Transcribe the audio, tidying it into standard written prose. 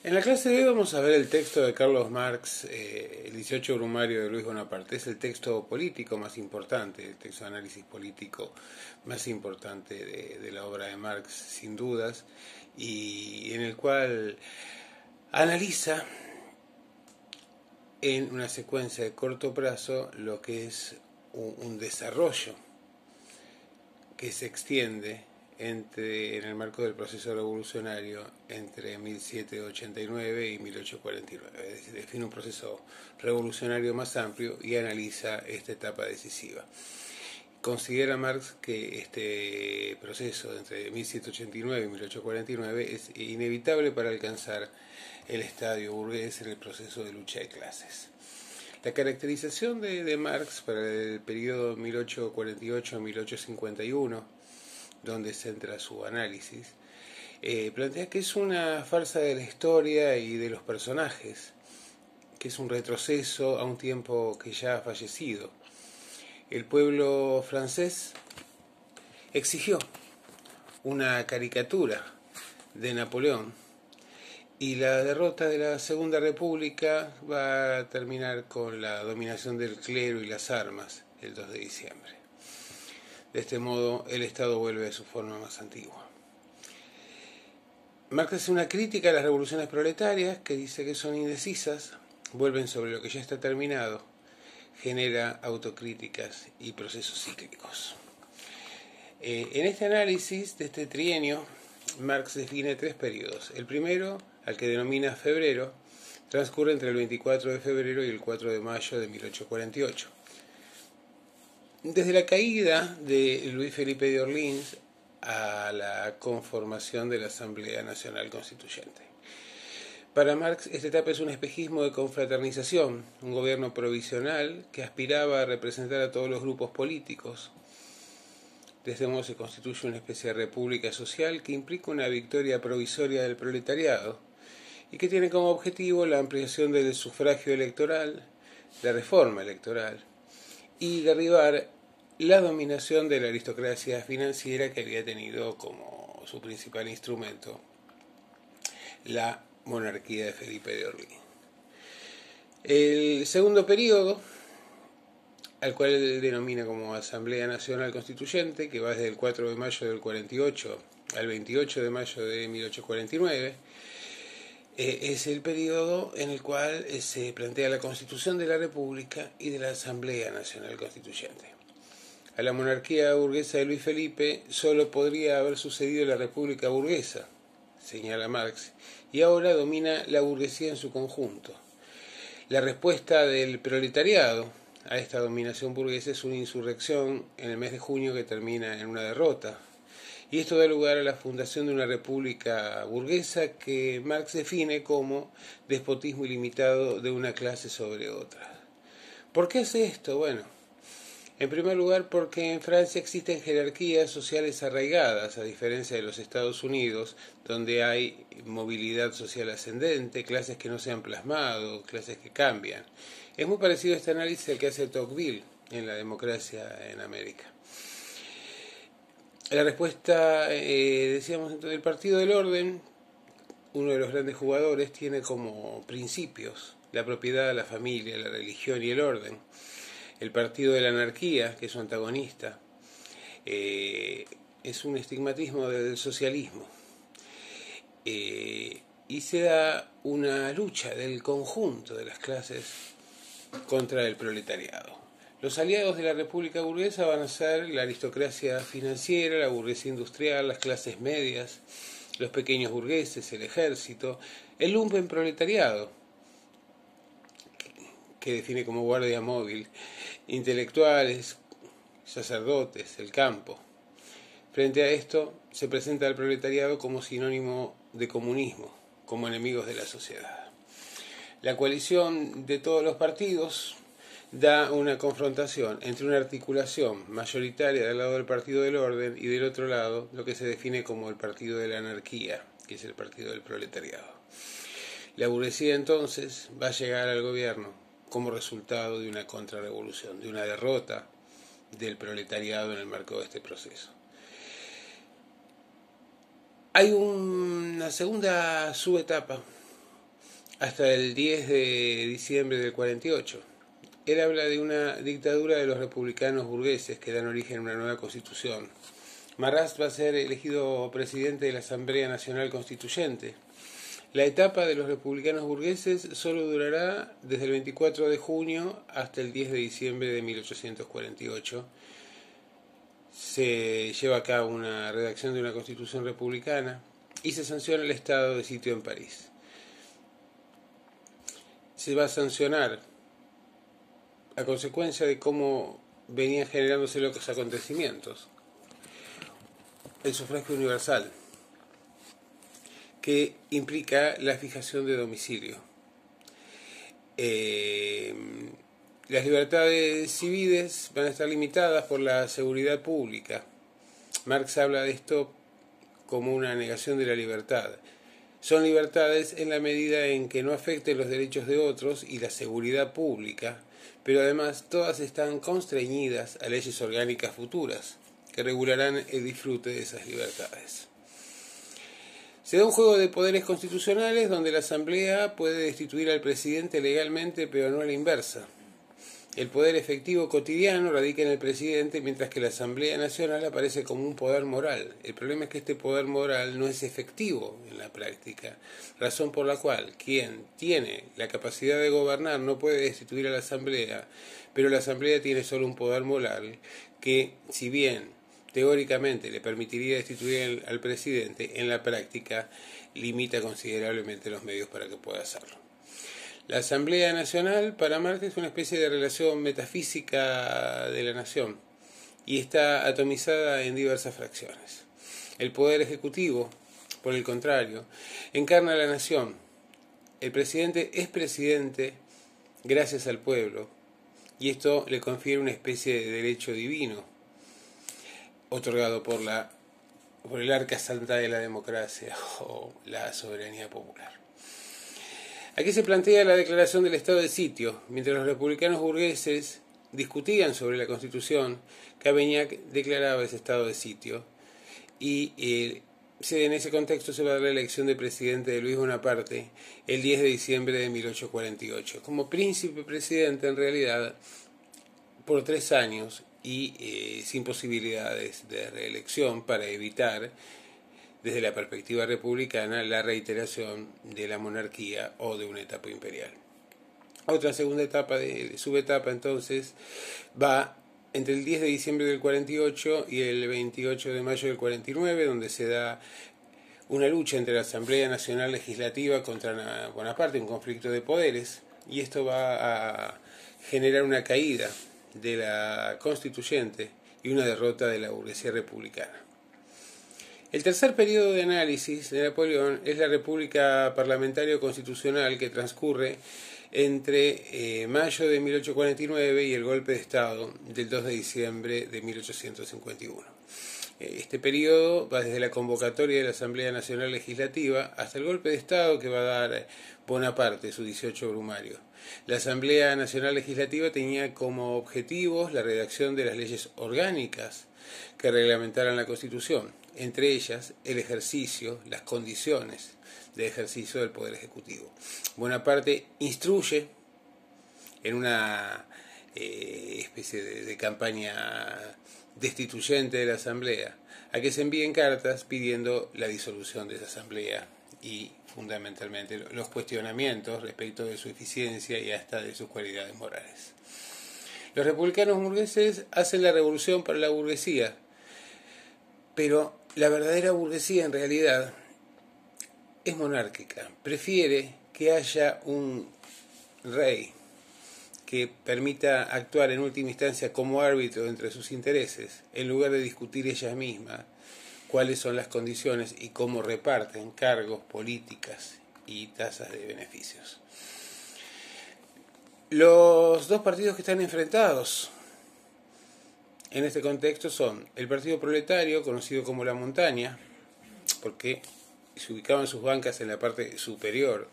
En la clase de hoy vamos a ver el texto de Carlos Marx, el 18 Brumario de Luis Bonaparte. Es el texto político más importante, el texto de análisis político más importante de la obra de Marx, sin dudas, y en el cual analiza en una secuencia de corto plazo lo que es un desarrollo que se extiende en el marco del proceso revolucionario entre 1789 y 1849. Es decir, define un proceso revolucionario más amplio y analiza esta etapa decisiva. Considera Marx que este proceso entre 1789 y 1849 es inevitable para alcanzar el estadio burgués en el proceso de lucha de clases. La caracterización de Marx para el periodo 1848-1851, donde centra su análisis, plantea que es una farsa de la historia y de los personajes, que es un retroceso a un tiempo que ya ha fallecido. El pueblo francés exigió una caricatura de Napoleón, y la derrota de la Segunda República va a terminar con la dominación del clero y las armas el 2 de diciembre. De este modo, el Estado vuelve a su forma más antigua. Marx hace una crítica a las revoluciones proletarias, que dice que son indecisas, vuelven sobre lo que ya está terminado, genera autocríticas y procesos cíclicos. En este análisis de este trienio, Marx define tres periodos. El primero, al que denomina febrero, transcurre entre el 24 de febrero y el 4 de mayo de 1848. Desde la caída de Luis Felipe de Orleans a la conformación de la Asamblea Nacional Constituyente. Para Marx, esta etapa es un espejismo de confraternización, un gobierno provisional que aspiraba a representar a todos los grupos políticos. De este modo se constituye una especie de república social que implica una victoria provisoria del proletariado y que tiene como objetivo la ampliación del sufragio electoral, la reforma electoral y derribar la dominación de la aristocracia financiera que había tenido como su principal instrumento la monarquía de Felipe de Orleans. El segundo periodo, al cual él denomina como Asamblea Nacional Constituyente, que va desde el 4 de mayo del 48 al 28 de mayo de 1849, es el periodo en el cual se plantea la Constitución de la República y de la Asamblea Nacional Constituyente. A la monarquía burguesa de Luis Felipe solo podría haber sucedido la República burguesa, señala Marx, y ahora domina la burguesía en su conjunto. La respuesta del proletariado a esta dominación burguesa es una insurrección en el mes de junio que termina en una derrota. Y esto da lugar a la fundación de una república burguesa que Marx define como despotismo ilimitado de una clase sobre otra. ¿Por qué hace esto? Bueno, en primer lugar porque en Francia existen jerarquías sociales arraigadas, a diferencia de los Estados Unidos, donde hay movilidad social ascendente, clases que no se han plasmado, clases que cambian. Es muy parecido a este análisis al que hace Tocqueville en La democracia en América. La respuesta, decíamos, del Partido del Orden, uno de los grandes jugadores, tiene como principios la propiedad, la familia, la religión y el orden. El Partido de la Anarquía, que es su antagonista, es un estigmatismo del socialismo. Y se da una lucha del conjunto de las clases contra el proletariado. Los aliados de la República Burguesa van a ser la aristocracia financiera, la burguesía industrial, las clases medias, los pequeños burgueses, el ejército, el lumpenproletariado, que define como guardia móvil, intelectuales, sacerdotes, el campo. Frente a esto, se presenta al proletariado como sinónimo de comunismo, como enemigos de la sociedad. La coalición de todos los partidos da una confrontación entre una articulación mayoritaria del lado del Partido del Orden y del otro lado lo que se define como el Partido de la Anarquía, que es el Partido del Proletariado. La burguesía entonces va a llegar al gobierno como resultado de una contrarrevolución, de una derrota del proletariado en el marco de este proceso. Hay una segunda subetapa hasta el 10 de diciembre del 48. Él habla de una dictadura de los republicanos burgueses que dan origen a una nueva constitución. Marat va a ser elegido presidente de la Asamblea Nacional Constituyente. La etapa de los republicanos burgueses solo durará desde el 24 de junio hasta el 10 de diciembre de 1848. Se lleva a cabo una redacción de una constitución republicana y se sanciona el estado de sitio en París. Se va a sancionar a consecuencia de cómo venían generándose los acontecimientos. El sufragio universal, que implica la fijación de domicilio. Las libertades civiles van a estar limitadas por la seguridad pública. Marx habla de esto como una negación de la libertad. Son libertades en la medida en que no afecten los derechos de otros y la seguridad pública, pero además todas están constreñidas a leyes orgánicas futuras que regularán el disfrute de esas libertades. Se da un juego de poderes constitucionales donde la Asamblea puede destituir al presidente legalmente, pero no a la inversa. El poder efectivo cotidiano radica en el presidente, mientras que la Asamblea Nacional aparece como un poder moral. El problema es que este poder moral no es efectivo en la práctica, razón por la cual quien tiene la capacidad de gobernar no puede destituir a la Asamblea, pero la Asamblea tiene solo un poder moral que, si bien teóricamente le permitiría destituir al presidente, en la práctica limita considerablemente los medios para que pueda hacerlo. La Asamblea Nacional para Marx es una especie de relación metafísica de la nación y está atomizada en diversas fracciones. El poder ejecutivo, por el contrario, encarna a la nación. El presidente es presidente gracias al pueblo y esto le confiere una especie de derecho divino otorgado por el arca santa de la democracia o la soberanía popular. Aquí se plantea la declaración del estado de sitio. Mientras los republicanos burgueses discutían sobre la Constitución, Cavaignac declaraba ese estado de sitio y en ese contexto se va a dar la elección de presidente de Luis Bonaparte el 10 de diciembre de 1848. Como príncipe presidente, en realidad, por 3 años y sin posibilidades de reelección para evitar, desde la perspectiva republicana, la reiteración de la monarquía o de una etapa imperial. Otra segunda etapa, subetapa entonces, va entre el 10 de diciembre del 48 y el 28 de mayo del 49, donde se da una lucha entre la Asamblea Nacional Legislativa contra Bonaparte, un conflicto de poderes, y esto va a generar una caída de la constituyente y una derrota de la burguesía republicana. El tercer periodo de análisis de Napoleón es la República Parlamentaria Constitucional, que transcurre entre mayo de 1849 y el golpe de Estado del 2 de diciembre de 1851. Este periodo va desde la convocatoria de la Asamblea Nacional Legislativa hasta el golpe de Estado que va a dar Bonaparte, su 18 brumario. La Asamblea Nacional Legislativa tenía como objetivos la redacción de las leyes orgánicas que reglamentaran la Constitución, entre ellas el ejercicio, las condiciones de ejercicio del Poder Ejecutivo. Bonaparte instruye en una especie de campaña destituyente de la Asamblea a que se envíen cartas pidiendo la disolución de esa Asamblea y fundamentalmente los cuestionamientos respecto de su eficiencia y hasta de sus cualidades morales. Los republicanos burgueses hacen la revolución para la burguesía, pero la verdadera burguesía en realidad es monárquica. Prefiere que haya un rey que permita actuar en última instancia como árbitro entre sus intereses, en lugar de discutir ella misma cuáles son las condiciones y cómo reparten cargos, políticas y tasas de beneficios. Los dos partidos que están enfrentados en este contexto son el Partido Proletario, conocido como La Montaña, porque se ubicaban sus bancas en la parte superior